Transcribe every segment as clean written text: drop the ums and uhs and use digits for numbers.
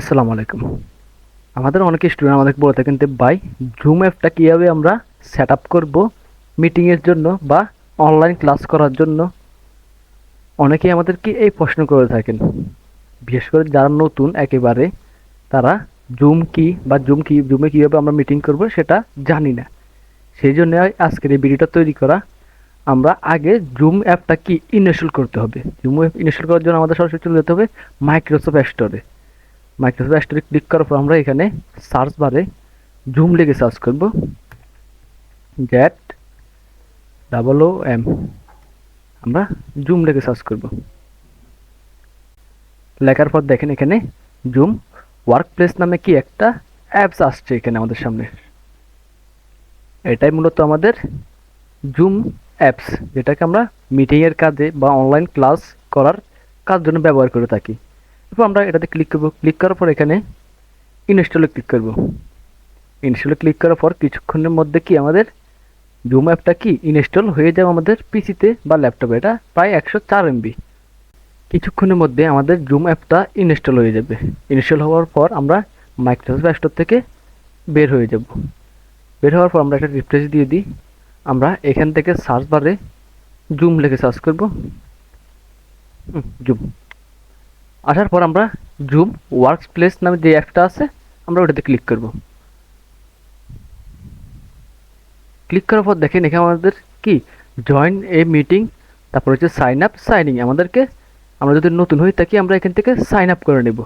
আসসালামু আলাইকুম। আমাদের অনেক স্টুডেন্ট আমাদেরকে বলে থাকেন যে ভাই জুম অ্যাপটা কীভাবে আমরা সেট আপ করবো মিটিংয়ের জন্য বা অনলাইন ক্লাস করার জন্য। অনেকেই আমাদেরকে এই প্রশ্ন করে থাকেন, বিশেষ করে যারা নতুন একেবারে, তারা জুমে কীভাবে আমরা মিটিং করব সেটা জানি না। সেই জন্য আজকের এই ভিডিওটা তৈরি করা। আমরা আগে জুম অ্যাপটা কি ইনস্টল করতে হবে। জুম অ্যাপ ইনস্টল করার জন্য আমাদের সরাসরি চলে যেতে হবে মাইক্রোসফট স্টোরে। মাইক্রোসফট স্টোরে ক্লিক করার পর আমরা এখানে সার্চ বারে জুম লিখে সার্চ করব। ZOOM আমরা জুম লিখে সার্চ করব। লেখার পর দেখেন এখানে জুম ওয়ার্ক প্লেস নামে কি একটা অ্যাপস আসছে এখানে আমাদের সামনে। এটাই মূলত আমাদের জুম অ্যাপস, যেটাকে আমরা মিটিংয়ের কাজে বা অনলাইন ক্লাস করার কাজ জন্য ব্যবহার করে থাকি। এরপর আমরা এটাতে ক্লিক করব। ক্লিক করার পর এখানে ইনস্টলে ক্লিক করব। ইনস্টলে ক্লিক করার পর কিছুক্ষণের মধ্যে কি আমাদের জুম অ্যাপটা কি ইনস্টল হয়ে যাবে আমাদের পিসিতে বা ল্যাপটপে। এটা প্রায় 104 MB। কিছুক্ষণের মধ্যে আমাদের জুম অ্যাপটা ইনস্টল হয়ে যাবে। ইনস্টল হওয়ার পর আমরা মাইক্রোসফট স্টোর থেকে বের হয়ে যাব। বের হওয়ার পর আমরা একটা রিফ্রেশ দিয়ে দিই। আমরা এখান থেকে সার্চ বারে জুম লিখে সার্চ করব। জুম আসার পর আমরা জুম ওয়ার্ক প্লেস নামে যে অ্যাপটা আছে আমরা ওটাতে ক্লিক করব। ক্লিক করার পর দেখেন এখানে আমাদের কি জয়েন এ মিটিং, তারপর হচ্ছে সাইন আপ সাইনিং। আমাদেরকে, আমরা যদি নতুন হয়ে থাকি আমরা এখান থেকে সাইন আপ করে নেব।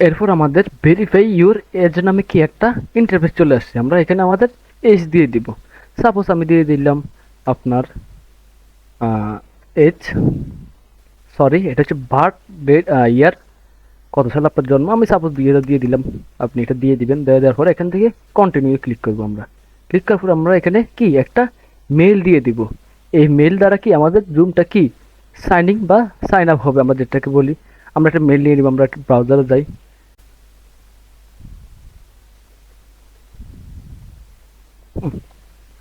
এরপর আমাদের ভেরিফাই ইউর এজ নামে কি একটা ইন্টারফেস চলে আসছে। আমরা এখানে আমাদের এজ দিয়ে দিব। সাপোজ আমি দিয়ে দিলাম আপনার এজ, সরি এটা হচ্ছে বার্থ ডেট, ইয়ার কত সালে আপনার জন্ম, আমি সাপোজ দিয়ে দিলাম। আপনি এটা দিয়ে দিবেন। দেওয়ার পরে এখান থেকে কন্টিনিউ ক্লিক করবো। আমরা ক্লিক করার পর আমরা এখানে কি একটা মেল দিয়ে দিব। এই মেল দ্বারা কি আমাদের জুমটা কি সাইনিং বা সাইন আপ হবে, আমরা যেটাকে বলি। আমরা একটা মেল নিয়ে নিব। আমরা একটা ব্রাউজারে যাই।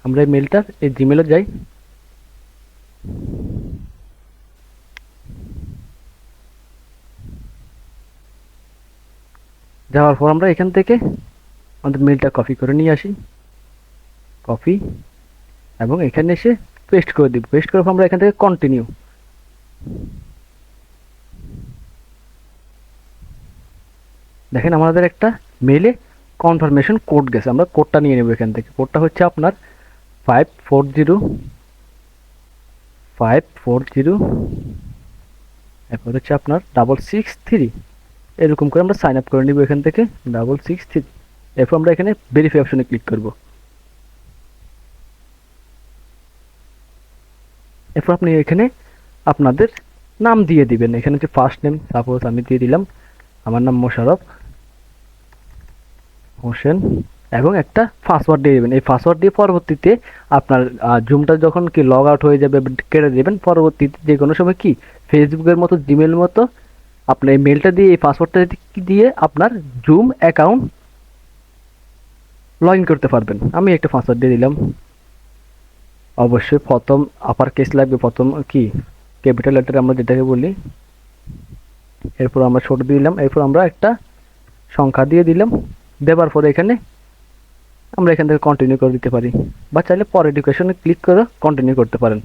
আমরা এই মেলটার এই জিমেলে যাই। যাওয়ার পর আমরা এখান থেকে আমাদের মেলটা কপি করে নিয়ে আসি। কপি এবং এখানে এসে পেস্ট করে দিব। পেস্ট করার পর আমরা এখান থেকে কন্টিনিউ। দেখেন আমাদের একটা মেলে কনফার্মেশন কোড গেছে। আমরা কোডটা নিয়ে নেব এখান থেকে। কোডটা হচ্ছে আপনার 540 এরপর হচ্ছে আপনার 663। এরকম করে আমরা সাইন আপ করে নিব এখান থেকে 663। এরপর আমরা এখানে ভেরিফাই অপশনে ক্লিক করব। এরপর আপনি এখানে আপনাদের নাম দিয়ে দিবেন। এখানে হচ্ছে ফার্স্ট নেম, সাপোজ আমি দিয়ে দিলাম আমার নাম মোশাররফ হোসেন, এবং একটা পাসওয়ার্ড দিয়ে দেবেন। এই পাসওয়ার্ড দিয়ে পরবর্তীতে আপনার জুমটা যখন কি লগ আউট হয়ে যাবে কেটে দেবেন। পরবর্তীতে যে কোনো সময় কি ফেসবুকের মতো জিমেলের মতো আপনার এই মেলটা দিয়ে এই পাসওয়ার্ডটা দিয়ে আপনার জুম অ্যাকাউন্ট লগ ইন করতে পারবেন। আমি একটা পাসওয়ার্ড দিয়ে দিলাম। অবশ্যই প্রথম আপার কেস লাগবে, প্রথম কি ক্যাপিটাল লেটার আমরা যেটাকে বলি। এরপর আমরা ছোট দিলাম। এরপর আমরা একটা সংখ্যা দিয়ে দিলাম। দেওয়ার পরে এখানে আমরা এখান থেকে কন্টিনিউ করে দিতে পারি, বা চাইলে পর এডুকেশনে ক্লিক করে কন্টিনিউ করতে পারেন।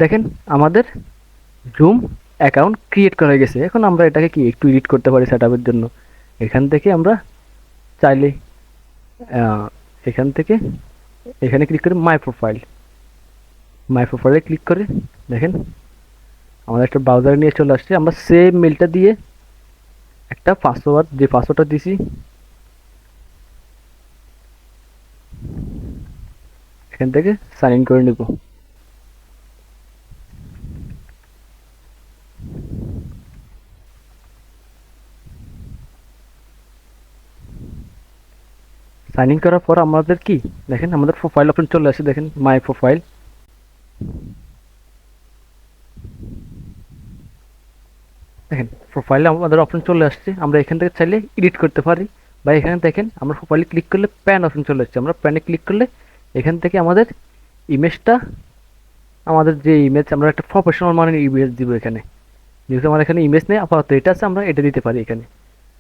দেখেন আমাদের জুম অ্যাকাউন্ট ক্রিয়েট করা হয়ে গেছে। এখন আমরা এটাকে কি একটু এডিট করতে পারি সেটআপের জন্য। এখান থেকে আমরা চাইলে এখান থেকে এখানে ক্লিক করে মাই প্রোফাইলে ক্লিক করে দেখেন আমাদের একটা ব্রাউজারে নিয়ে চলে আসছে। আমরা সেম মেলটা দিয়ে একটা পাসওয়ার্ড, যে পাসওয়ার্ডটা দিছি এখান থেকে সাইন ইন করে নেব। সাইন ইন করার পর আমাদের কি দেখেন আমাদের প্রোফাইল অপশন চলে আসে। দেখেন মাই প্রোফাইল। দেখেন প্রোফাইলে আমাদের অপশন চলে আসছে। আমরা এখান থেকে চাইলে এডিট করতে পারি বা এখানে দেখেন আমরা প্রোফাইলে ক্লিক করলে প্যান অপশন চলে আসছে, আমরা প্যানে ক্লিক করলে এখান থেকে আমাদের ইমেজটা, আমাদের যে ইমেজ আমরা একটা প্রফেশনাল মানের ইমেজ দিব এখানে, যেহেতু আমার এখানে ইমেজ নেই আপাতত এটা আছে, আমরা এটা দিতে পারি এখানে।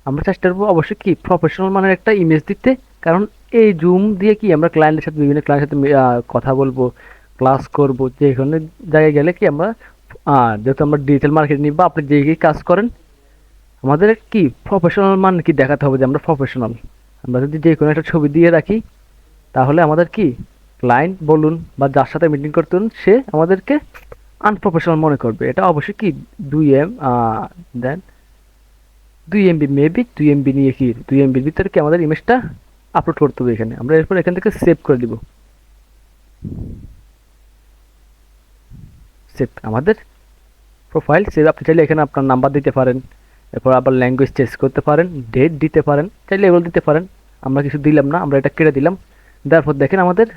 আমরা চেষ্টা করবো অবশ্যই কি প্রফেশনাল মানের একটা ইমেজ দিতে, কারণ এই জুম দিয়ে কি আমরা ক্লায়েন্টের সাথে বিভিন্ন ক্লায়েন্টের সাথে কথা বলবো, ক্লাস করবো, যে কোনো জায়গায় গেলে কি আমরা যেহেতু আমরা ডিজিটাল মার্কেটিং নিই বা আপনি যে কাজ করেন, আমাদের কি প্রফেশনাল মান কি দেখাতে হবে যে আমরা প্রফেশনাল। আমরা যদি যে কোনো একটা ছবি দিয়ে রাখি তাহলে আমাদের কি ক্লায়েন্ট বলুন বা যার সাথে মিটিং করতে বলুন সে আমাদেরকে আনপ্রফেশনাল মনে করবে। এটা অবশ্যই কি 2 দেন 2 MB, মেবি 2 MB নিয়ে কি 2 MBর ভিতরে কি আমাদের ইমেজটা আপলোড করতে হবে এখানে। আমরা এরপর এখান থেকে সেভ করে দিব। সেভ আমাদের প্রোফাইল সেভ। আপনি চাইলে এখানে আপনার নাম্বার দিতে পারেন, এরপর আবার ল্যাঙ্গুয়েজ চেঞ্জ করতে পারেন, ডেট দিতে পারেন, চাইলে এগুলো দিতে পারেন। আমরা কিছু দিলাম না, আমরা এটা কেটে দিলাম। তারপর দেখেন আমাদের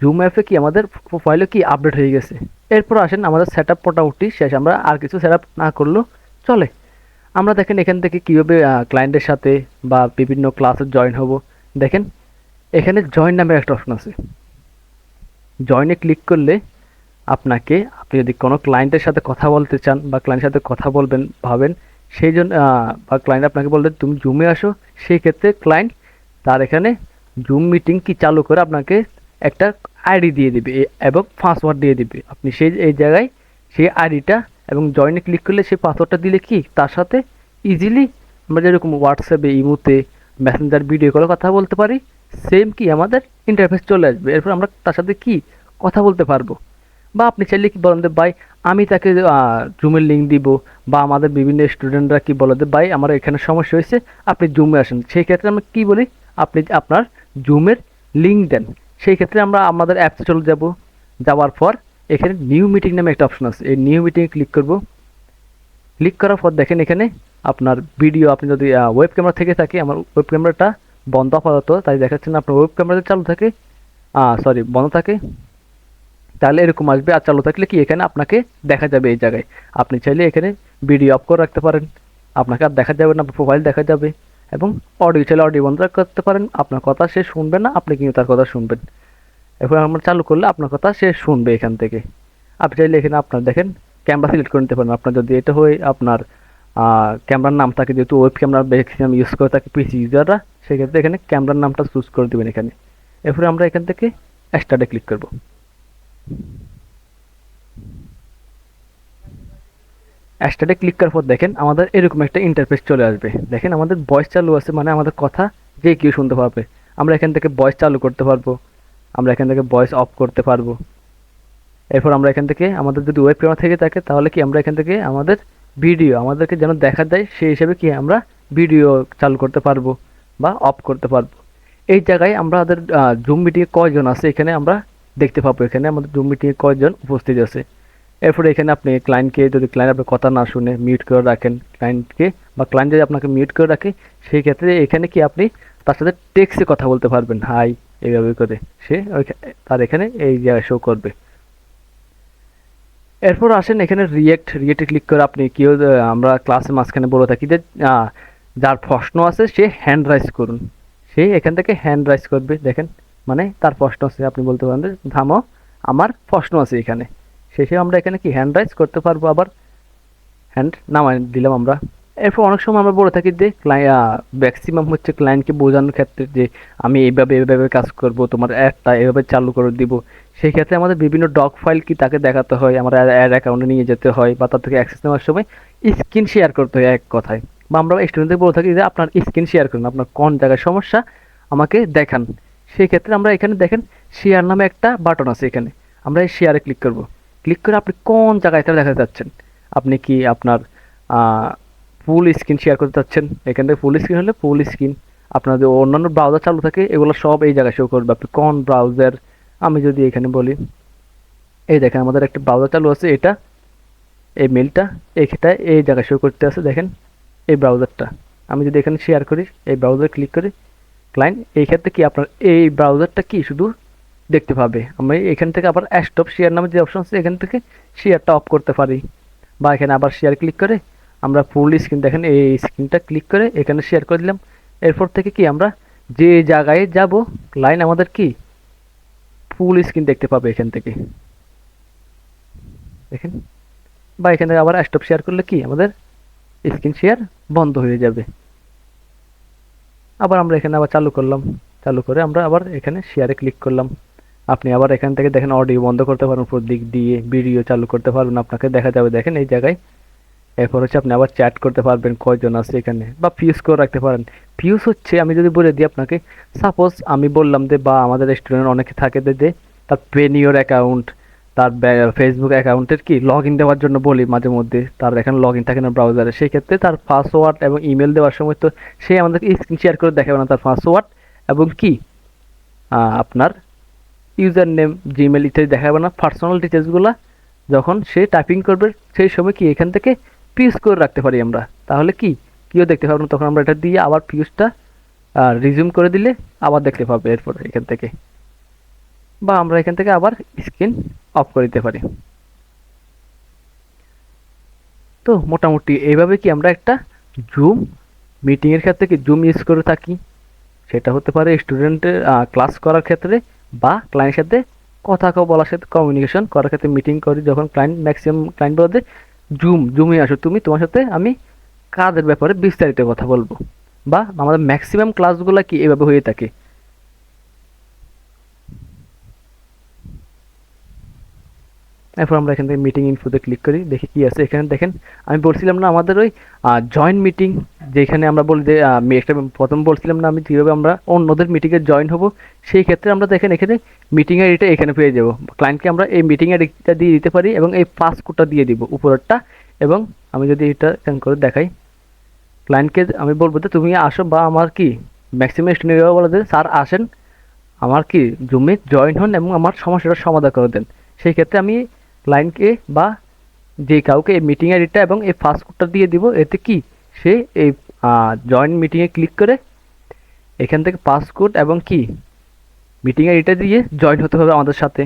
জুম অ্যাপে কি আমাদের প্রোফাইলও কি আপডেট হয়ে গেছে। এরপর আসেন আমাদের সেট আপ মোটামুটি শেষ, আমরা আর কিছু সেট আপ না করলেও চলে। আমরা দেখেন এখান থেকে কীভাবে ক্লায়েন্টের সাথে বা বিভিন্ন ক্লাসে জয়েন হব। দেখেন এখানে জয়েন নামের একটা অপশন আছে, জয়েনে ক্লিক করলে আপনাকে, আপনি যদি কোনো ক্লায়েন্টের সাথে কথা বলতে চান বা ক্লায়েন্টের সাথে কথা বলবেন ভাবেন, সেই জন্য বা ক্লায়েন্ট আপনাকে বললেন তুমি জুমে আসো, সেই ক্ষেত্রে ক্লায়েন্ট তার এখানে জুম মিটিং কি চালু করে আপনাকে একটা আইডি দিয়ে দিবে এবং পাসওয়ার্ড দিয়ে দিবে। আপনি সেই এই জায়গায় সেই আইডিটা এবং জয়েনে ক্লিক করলে সেই পাসওয়ার্ডটা দিলে কি তার সাথে ইজিলি আমরা যেরকম হোয়াটসঅ্যাপে, ইমোতে, মেসেঞ্জার, ভিডিও কলে কথা বলতে পারি, সেম কি আমাদের ইন্টারফেস চলে আসবে। এরপর আমরা তার সাথে কি কথা বলতে পারবো। বা আপনি চাইলে কি বলেন যে ভাই আমি তাকে জুমের লিঙ্ক দিব, বা আমাদের বিভিন্ন স্টুডেন্টরা কি বলে যে ভাই আমার এখানে সমস্যা হয়েছে আপনি জুমে আসেন, সেই ক্ষেত্রে আমরা কি বলি আপনি আপনার জুমের লিঙ্ক দেন। সেই ক্ষেত্রে আমরা আমাদের অ্যাপসে চলে যাব, যাওয়ার পর এখানে নিউ মিটিং নামে একটা অপশন আছে, এই নিউ মিটিংয়ে ক্লিক করব। ক্লিক করার পর দেখেন এখানে আপনার ভিডিও, আপনি যদি ওয়েব ক্যামেরা থেকে থাকে, আমার ওয়েব ক্যামেরাটা বন্ধ আপাতত তাই দেখাচ্ছে না, আপনার ওয়েব ক্যামেরা চালু থাকে সরি বন্ধ থাকে তাহলে এরকম আসবে। আর চালু থাকলে কি এখানে আপনাকে দেখা যাবে এই জায়গায়। আপনি চাইলে এখানে ভিডিও অফ করে রাখতে পারেন, আপনাকে আর দেখা যাবে না, প্রোফাইল দেখা যাবে। এবং অডিও চাইলে অডিও বন্ধ করতে পারেন, আপনার কথা সে শুনবে না, আপনি কিন্তু তার কথা শুনবেন। এরপর আমরা চালু করলে আপনার কথা সে শুনবে এখান থেকে। আপনি চাইলে এখানে আপনার দেখেন ক্যামেরা সিলেক্ট করে নিতে পারেন। আপনার যদি এটা হয় আপনার ক্যামেরার নাম থাকে, যেহেতু ওয়েব ক্যামেরা ম্যাক্সিমাম ইউজ করে থাকে পিসি ইউজাররা, সেক্ষেত্রে এখানে ক্যামেরার নামটা চুজ করে দেবেন এখানে। এরপরে আমরা এখান থেকে স্টার্টে ক্লিক করব। স্টার্টে ক্লিক করার পর দেখেন আমাদের এরকম একটা ইন্টারফেস চলে আসবে। দেখেন আমাদের ভয়েস চালু আছে, মানে আমাদের কথা যে কেউ শুনতে পারবে। আমরা এখান থেকে ভয়েস চালু করতে পারবো, আমরা এখান থেকে ভয়েস অফ করতে পারবো। এরপর আমরা এখান থেকে আমাদের যদি ওয়েব ক্যামেরা থেকে থাকে তাহলে কি আমরা এখান থেকে আমাদের ভিডিও আমাদেরকে যেন দেখা যায় সেই হিসেবে কি আমরা ভিডিও চালু করতে পারবো বা অফ করতে পারবো। এই জায়গায় আমাদের জুম মিটিংয়ে কয়জন আছে এখানে আমরা দেখতে পাবো। এখানে আমাদের জুম মিটিংয়ে কয়জন উপস্থিত আছে। এরপরে এখানে আপনি ক্লায়েন্টকে, যদি ক্লায়েন্ট আপনার কথা না শুনে মিউট করে রাখেন ক্লায়েন্টকে, বা ক্লায়েন্ট যদি আপনাকে মিউট করে রাখে, সেই ক্ষেত্রে এখানে কি আপনি তার সাথে টেক্সটে কথা বলতে পারবেন, হাই এইভাবে করে সে তার এখানে এই জায়গায় শো করবে। এরপর আসেন এখানে রিয়েক্টে ক্লিক করে আপনি কেউ, আমরা ক্লাসের মাঝখানে বলে থাকি যে যার প্রশ্ন আছে সে হ্যান্ড রাইজ করুন, সে এখান থেকে হ্যান্ড রাইজ করবে। দেখেন মানে তার প্রশ্ন আছে, আপনি বলতে পারেন যে থামো আমার প্রশ্ন আছে এখানে, শেষে আমরা এখানে কি হ্যান্ড রাইজ করতে পারবো, আবার হ্যান্ড নামাই দিলাম আমরা। এরপর অনেক সময় আমরা বলে থাকি যে ম্যাক্সিমাম হচ্ছে ক্লায়েন্টকে বোঝানোর ক্ষেত্রে যে আমি এইভাবে কাজ করব, তোমার অ্যাডটা এভাবে চালু করে দিব। সেই ক্ষেত্রে আমাদের বিভিন্ন ডক ফাইল কি তাকে দেখাতে হয়, আমরা অ্যাড অ্যাকাউন্টে নিয়ে যেতে হয়, বা তার থেকে অ্যাক্সেস নেওয়ার সময় স্ক্রিন শেয়ার করতে হয় এক কথায়। বা আমরা স্টুডেন্টদের বলে থাকি যে আপনার স্ক্রিন শেয়ার করুন, আপনার কোন জায়গায় সমস্যা আমাকে দেখান। সেই ক্ষেত্রে আমরা এখানে দেখেন শেয়ার নামে একটা বাটন আছে, এখানে আমরা এই শেয়ারে ক্লিক করব। ক্লিক করে আপনি কোন জায়গায় এটা দেখাতে চাচ্ছেন, আপনি কি আপনার ফুল স্ক্রিন শেয়ার করতে চাচ্ছেন, এখান থেকে ফুল স্ক্রিন হলে ফুল স্ক্রিন, আপনার যে অন্যান্য ব্রাউজার চালু থাকে এগুলো সব এই জায়গায় শো করবে, আপনি কোন ব্রাউজার। আমি যদি এখানে বলি, এই দেখেন আমাদের একটা ব্রাউজার চালু আছে, এটা এই মেলটা এইটা এই জায়গায় শো করতে আছে, দেখেন এই ব্রাউজারটা। আমি যদি এখানে শেয়ার করি, এই ব্রাউজার ক্লিক করি, ক্লায়েন্ট এই ক্ষেত্রে কি আপনার এই ব্রাউজারটা কি শুধু দেখতে পাবে। আমরা এখান থেকে আবার স্টপ শেয়ার নামে যে অপশন আছে এখান থেকে শেয়ারটা অফ করতে পারি, বা এখানে আবার শেয়ার ক্লিক করে আমরা ফুল স্ক্রিন, দেখেন এই স্ক্রিনটা ক্লিক করে এখানে শেয়ার করে দিলাম, এরপর থেকে কি আমরা যে জায়গায় যাব ক্লায়েন্ট আমাদের কি ফুল স্ক্রিন দেখতে পাবে এখান থেকে দেখেন, বা এখান থেকে আবার স্টপ শেয়ার করলে কি আমাদের স্ক্রিন শেয়ার বন্ধ হয়ে যাবে। আবার আমরা এখানে আবার চালু করলাম, চালু করে আমরা আবার এখানে শেয়ারে ক্লিক করলাম। আপনি আবার এখান থেকে দেখেন অডিও বন্ধ করতে পারবেন, উপর দিক দিয়ে ভিডিও চালু করতে পারবেন, আপনাকে দেখা যাবে দেখেন এই জায়গায়। এরপর হচ্ছে আপনি আবার চ্যাট করতে পারবেন কয়জন আছে এখানে, বা ফিউজ করে রাখতে পারেন। ফিউজ হচ্ছে আমি যদি বলে দিই আপনাকে, সাপোজ আমি বললাম যে, বা আমাদের স্টুডেন্ট অনেকে থাকে যে তার পেনিওর অ্যাকাউন্ট, তার ফেসবুক অ্যাকাউন্টের কি লগ ইন দেওয়ার জন্য বলি মাঝে মধ্যে, তার এখানে লগ ইন থাকে না ব্রাউজারে, সেই ক্ষেত্রে তার পাসওয়ার্ড এবং ইমেল দেওয়ার সময় তো সে আমাদেরকে স্ক্রিন শেয়ার করে দেখাবে না তার পাসওয়ার্ড এবং কি আপনার ইউজার নেম, জিমেল ইত্যাদি দেখাবে না, পার্সোনাল ডিটেলসগুলো যখন সে টাইপিং করবে সেই সময় কি এখান থেকে ফিউজ করে রাখতে পারি আমরা। তাহলে কি কেউ দেখতে পারবে না, তখন আমরা এটা দিয়ে আবার ফিউজটা রিজিউম করে দিলে আবার দেখতে পাবে এরপর এখান থেকে, বা আমরা এখান থেকে আবার স্ক্রিন অফ করে দিতে পারি। তো মোটামুটি এইভাবে কি আমরা একটা জুম মিটিংয়ের ক্ষেত্রে কি জুম ইউজ করে থাকি। সেটা হতে পারে স্টুডেন্টের ক্লাস করার ক্ষেত্রে, বা ক্লায়েন্টের সাথে কথা বলার সাথে কমিউনিকেশন করার ক্ষেত্রে মিটিং করি যখন ক্লায়েন্ট ম্যাক্সিমাম ক্লায়েন্ট বলে জুমে আসো তুমি, তোমার সাথে আমি কাজের ব্যাপারে বিস্তারিত কথা বলবো। বা আমাদের ম্যাক্সিমাম ক্লাসগুলো কি এভাবে হয়ে থাকে। এরপর আমরা এখান থেকে মিটিং ইনফোতে ক্লিক করি, দেখি কি আছে এখানে। দেখেন আমি বলছিলাম না আমাদের ওই জয়েন্ট মিটিং, যেখানে আমরা বলি যে একটা প্রথম বলছিলাম না আমি কীভাবে আমরা অন্যদের মিটিংয়ে জয়েন হব। সেই ক্ষেত্রে আমরা দেখেন এখানে মিটিং আইডিটা এখানে পেয়ে যাব। ক্লায়েন্টকে আমরা এই মিটিং আইডিটা দিয়ে দিতে পারি এবং এই পাসকোডটা দিয়ে দিব উপরেরটা। এবং আমি যদি এটা স্ক্যান করে দেখাই, ক্লায়েন্টকে আমি বলবো যে তুমি আসো, বা আমার কি ম্যাক্সিমাম স্টুডেন্ট বলে যে স্যার আসেন আমার কি জুমে জয়েন হন এবং আমার সমস্যাটার সমাধান করে দেন। সেই ক্ষেত্রে আমি ক্লায়েন্টকে বা যে কাউকে এই মিটিং আইডিটা এবং এই পাসওয়ার্ডটা দিয়ে দিব। এতে কি সে এই জয়েন মিটিংয়ে ক্লিক করে এখান থেকে পাসওয়ার্ড এবং কি মিটিং আইডিটা দিয়ে জয়েন হতে হবে আমাদের সাথে।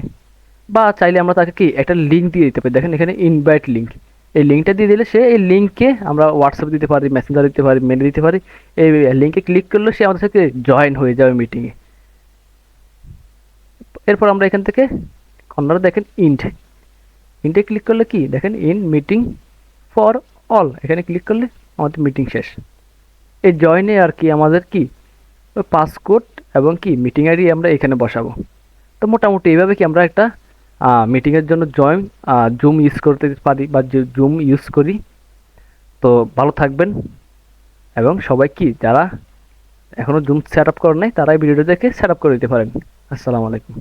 বা চাইলে আমরা তাকে কি একটা লিঙ্ক দিয়ে দিতে পারি, দেখেন এখানে ইনভাইট লিঙ্ক, এই লিঙ্কটা দিয়ে দিলে সে এই লিঙ্কে আমরা হোয়াটসঅ্যাপ দিতে পারি, মেসেঞ্জার দিতে পারি, মেল দিতে পারি। এই লিঙ্কে ক্লিক করলে সে আমাদের সাথে জয়েন হয়ে যাবে মিটিংয়ে। এরপর আমরা এখান থেকে আপনারা দেখেন ইন্টে ক্লিক করলে কি দেখেন ইন মিটিং ফর অল, এখানে ক্লিক করলে আমাদের মিটিং শেষ। এই জয়েনে আর কি আমাদের কি পাসকোড এবং কি মিটিং আইডি আমরা এখানে বসাবো। তো মোটামুটি এইভাবে কি আমরা একটা মিটিংয়ের জন্য জুম ইউজ করতে পারি বা জুম ইউজ করি। তো ভালো থাকবেন, এবং সবাই কি যারা এখনও জুম সেট আপ করে নাই তারা এই ভিডিওটা দেখে সেট আপ করে দিতে পারেন। আসসালামু আলাইকুম।